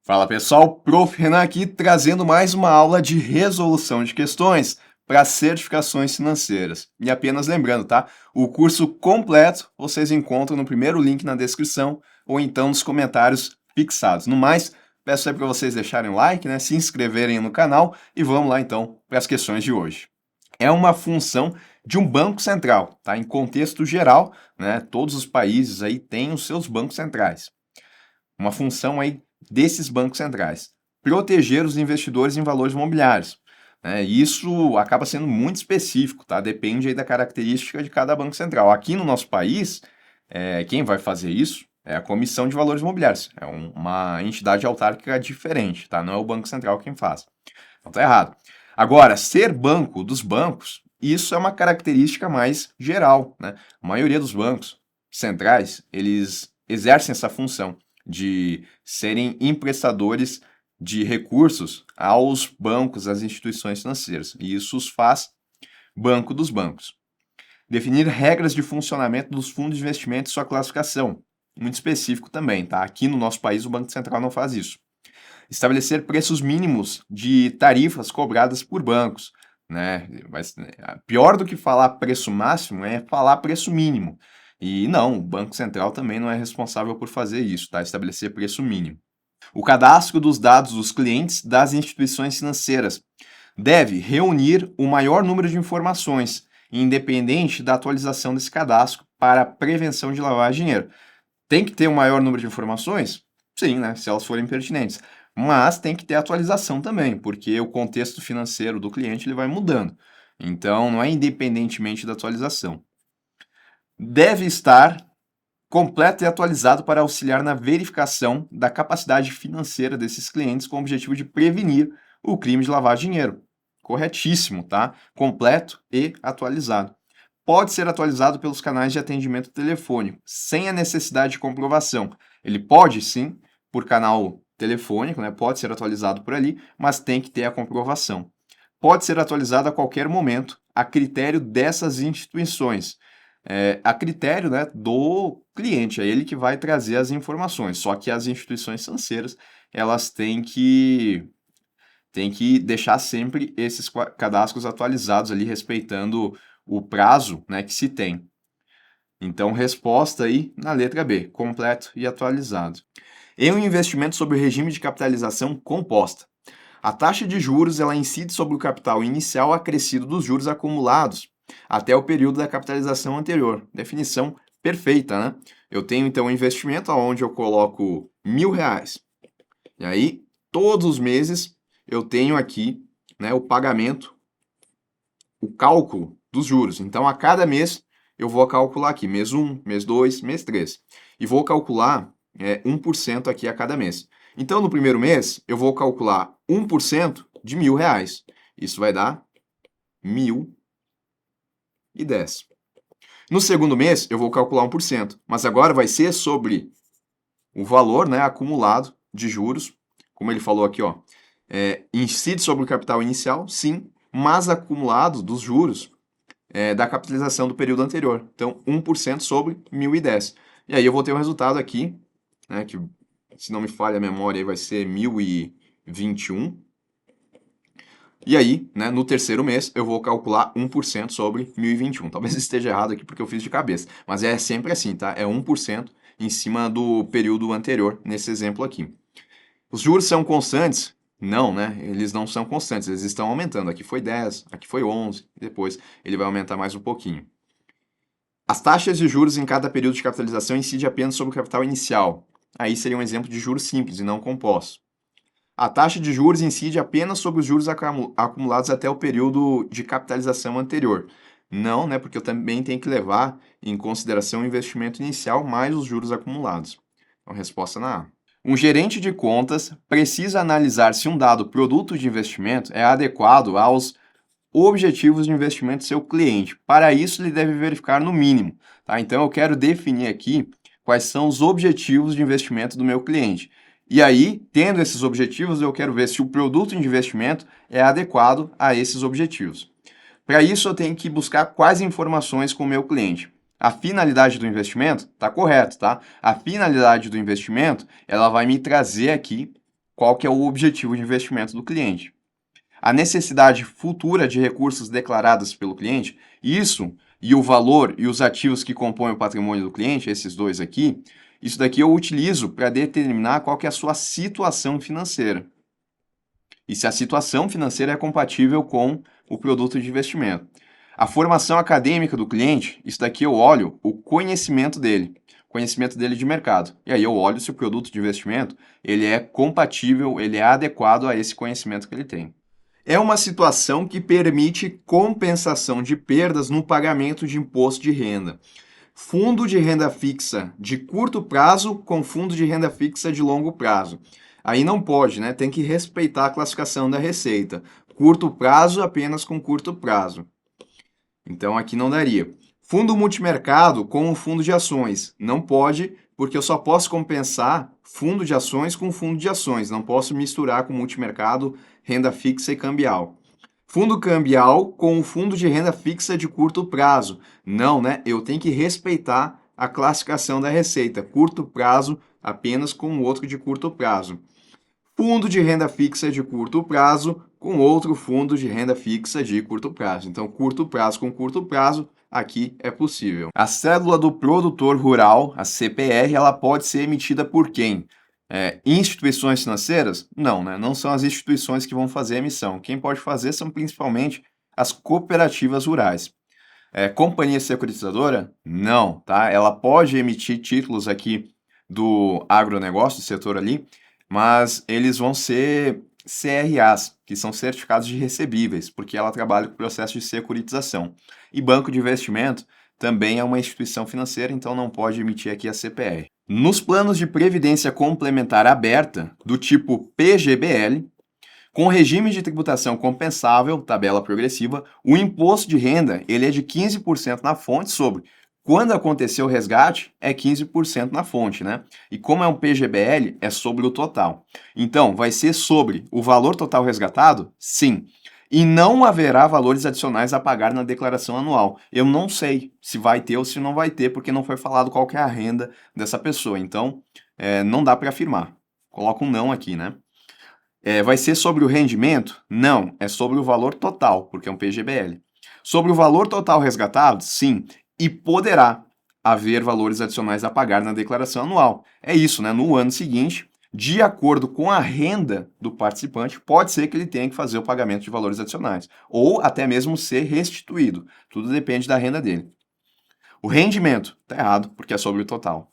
Fala pessoal, Prof. Renan aqui trazendo mais uma aula de resolução de questões para certificações financeiras. E apenas lembrando, tá? O curso completo vocês encontram no primeiro link na descrição ou então nos comentários fixados. No mais, peço aí para vocês deixarem o like, né? Se inscreverem no canal e vamos lá então para as questões de hoje. É uma função de um banco central, tá? Em contexto geral, né? Todos os países aí têm os seus bancos centrais. Uma função aí desses bancos centrais, proteger os investidores em valores imobiliários. Né? Isso acaba sendo muito específico, tá? Depende aí da característica de cada banco central. Aqui no nosso país, quem vai fazer isso é a Comissão de Valores Imobiliários. É uma entidade autárquica diferente, tá? Não é o Banco Central quem faz. Então tá errado. Agora, ser banco dos bancos, isso é uma característica mais geral, né? A maioria dos bancos centrais, eles exercem essa função de serem emprestadores de recursos aos bancos, às instituições financeiras. E isso os faz banco dos bancos. Definir regras de funcionamento dos fundos de investimento e sua classificação. Muito específico também, tá? Aqui no nosso país o Banco Central não faz isso. Estabelecer preços mínimos de tarifas cobradas por bancos. Né? Mas, pior do que falar preço máximo é falar preço mínimo. E não, o Banco Central também não é responsável por fazer isso, tá? Estabelecer preço mínimo. O cadastro dos dados dos clientes das instituições financeiras deve reunir o maior número de informações, independente da atualização desse cadastro para prevenção de lavagem de dinheiro. Tem que ter o maior número de informações? Sim, né? Se elas forem pertinentes. Mas tem que ter atualização também, porque o contexto financeiro do cliente ele vai mudando. Então, não é independentemente da atualização. Deve estar completo e atualizado para auxiliar na verificação da capacidade financeira desses clientes com o objetivo de prevenir o crime de lavagem de dinheiro. Corretíssimo, tá? Completo e atualizado. Pode ser atualizado pelos canais de atendimento telefônico, sem a necessidade de comprovação. Ele pode, sim, por canal telefônico, né? Pode ser atualizado por ali, mas tem que ter a comprovação. Pode ser atualizado a qualquer momento, a critério dessas instituições. A critério, né, do cliente, é ele que vai trazer as informações. Só que as instituições financeiras, elas têm que deixar sempre esses cadastros atualizados ali, respeitando o prazo, né, que se tem. Então, resposta aí na letra B, completo e atualizado. Em um investimento sob o regime de capitalização composta, a taxa de juros ela incide sobre o capital inicial acrescido dos juros acumulados até o período da capitalização anterior. Definição perfeita, né? Eu tenho então um investimento onde eu coloco R$ 1.000. E aí, todos os meses, eu tenho aqui, né, o pagamento, o cálculo dos juros. Então, a cada mês, eu vou calcular aqui, mês 1, mês 2, mês 3. E vou calcular 1% aqui a cada mês. Então, no primeiro mês, eu vou calcular 1% de R$ 1.000. Isso vai dar 1.010. No segundo mês, eu vou calcular 1%, mas agora vai ser sobre o valor, né, acumulado de juros, como ele falou aqui, ó, incide sobre o capital inicial, sim, mas acumulado dos juros da capitalização do período anterior. Então, 1% sobre 1.010. E aí eu vou ter o resultado aqui, né, que se não me falha a memória, aí vai ser 1.021. E aí, né, no terceiro mês, eu vou calcular 1% sobre 1.021. Talvez esteja errado aqui porque eu fiz de cabeça, mas é sempre assim, tá? É 1% em cima do período anterior, nesse exemplo aqui. Os juros são constantes? Não, né? Eles não são constantes, eles estão aumentando. Aqui foi 10, aqui foi 11, depois ele vai aumentar mais um pouquinho. As taxas de juros em cada período de capitalização incidem apenas sobre o capital inicial. Aí seria um exemplo de juros simples e não compostos. A taxa de juros incide apenas sobre os juros acumulados até o período de capitalização anterior. Não, né? Porque eu também tenho que levar em consideração o investimento inicial mais os juros acumulados. Então, resposta na A. Um gerente de contas precisa analisar se um dado produto de investimento é adequado aos objetivos de investimento do seu cliente. Para isso, ele deve verificar no mínimo. Tá? Então, eu quero definir aqui quais são os objetivos de investimento do meu cliente. E aí, tendo esses objetivos, eu quero ver se o produto de investimento é adequado a esses objetivos. Para isso, eu tenho que buscar quais informações com o meu cliente. A finalidade do investimento está correto, tá? A finalidade do investimento, ela vai me trazer aqui qual que é o objetivo de investimento do cliente. A necessidade futura de recursos declaradas pelo cliente, isso e o valor e os ativos que compõem o patrimônio do cliente, esses dois aqui, isso daqui eu utilizo para determinar qual que é a sua situação financeira. E se a situação financeira é compatível com o produto de investimento. A formação acadêmica do cliente, isso daqui eu olho o conhecimento dele de mercado. E aí eu olho se o produto de investimento ele é compatível, ele é adequado a esse conhecimento que ele tem. É uma situação que permite compensação de perdas no pagamento de imposto de renda. Fundo de renda fixa de curto prazo com fundo de renda fixa de longo prazo. Aí não pode, né? Tem que respeitar a classificação da receita. Curto prazo apenas com curto prazo. Então aqui não daria. Fundo multimercado com o fundo de ações. Não pode, porque eu só posso compensar fundo de ações com fundo de ações. Não posso misturar com multimercado, renda fixa e cambial. Fundo cambial com o fundo de renda fixa de curto prazo. Não, né? Eu tenho que respeitar a classificação da receita. Curto prazo apenas com o outro de curto prazo. Fundo de renda fixa de curto prazo com outro fundo de renda fixa de curto prazo. Então, curto prazo com curto prazo, aqui é possível. A cédula do produtor rural, a CPR, ela pode ser emitida por quem? Instituições financeiras? Não, né? Não são as instituições que vão fazer a emissão. Quem pode fazer são principalmente as cooperativas rurais. Companhia securitizadora? Não, tá? Ela pode emitir títulos aqui do agronegócio, do setor ali, mas eles vão ser CRAs, que são certificados de recebíveis, porque ela trabalha com o processo de securitização. E banco de investimento também é uma instituição financeira, então não pode emitir aqui a CPR. Nos planos de previdência complementar aberta, do tipo PGBL, com regime de tributação compensável, tabela progressiva, o imposto de renda ele é de 15% na fonte sobre. Quando acontecer o resgate, é 15% na fonte, né? E como é um PGBL, é sobre o total. Então, vai ser sobre o valor total resgatado? Sim. E não haverá valores adicionais a pagar na declaração anual. Eu não sei se vai ter ou se não vai ter, porque não foi falado qual que é a renda dessa pessoa. Então, não dá para afirmar. Coloca um não aqui, né? Vai ser sobre o rendimento? Não, é sobre o valor total, porque é um PGBL. Sobre o valor total resgatado? Sim, e poderá haver valores adicionais a pagar na declaração anual. É isso, né? No ano seguinte, de acordo com a renda do participante, pode ser que ele tenha que fazer o pagamento de valores adicionais, ou até mesmo ser restituído. Tudo depende da renda dele. O rendimento está errado, porque é sobre o total.